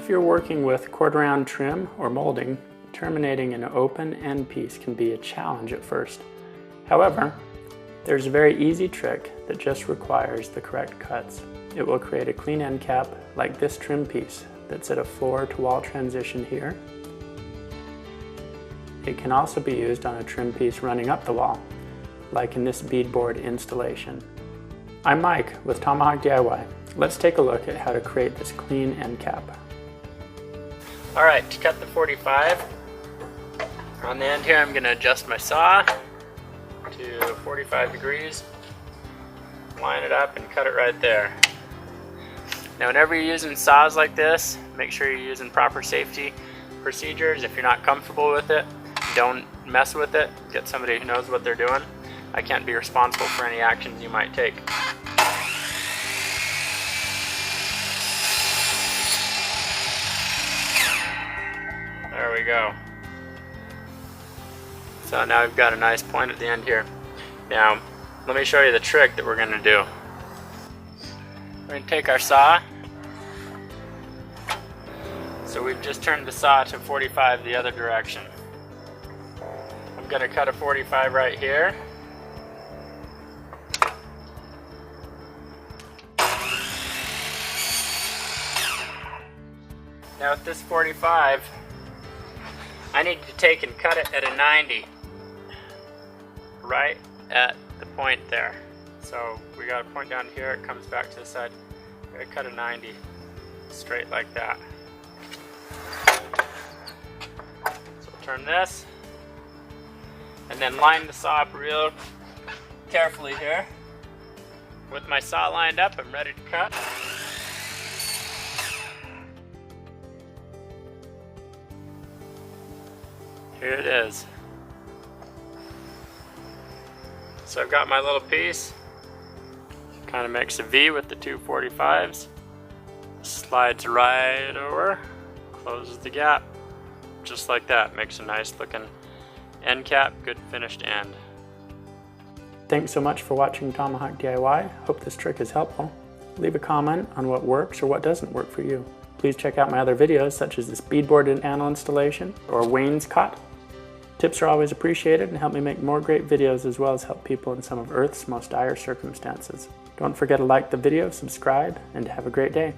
If you're working with quarter-round trim or molding, terminating an open end piece can be a challenge at first. However, there's a very easy trick that just requires the correct cuts. It will create a clean end cap like this trim piece that's at a floor to wall transition here. It can also be used on a trim piece running up the wall, like in this beadboard installation. I'm Mike with Tomahawk DIY. Let's take a look at how to create this clean end cap. Alright, to cut the 45, on the end here I'm going to adjust my saw to 45 degrees, line it up and cut it right there. Now whenever you're using saws like this, make sure you're using proper safety procedures. If you're not comfortable with it, don't mess with it. Get somebody who knows what they're doing. I can't be responsible for any actions you might take. There we go. So now we've got a nice point at the end here. Now, let me show you the trick that we're going to do. We're going to take our saw. So we've just turned the saw to 45 the other direction. I'm going to cut a 45 right here. Now with this 45, I need to take and cut it at a 90, right at the point there. So we got a point down here, it comes back to the side. I'm going to cut a 90, straight like that. So we'll turn this, and then line the saw up real carefully here. With my saw lined up, I'm ready to cut. Here it is. So I've got my little piece. Kind of makes a V with the two 45s. Slides right over, closes the gap. Just like that. Makes a nice looking end cap, good finished end. Thanks so much for watching Tomahawk DIY. Hope this trick is helpful. Leave a comment on what works or what doesn't work for you. Please check out my other videos such as this beadboard and panel installation or wainscot. Tips are always appreciated and help me make more great videos as well as help people in some of Earth's most dire circumstances. Don't forget to like the video, subscribe, and have a great day.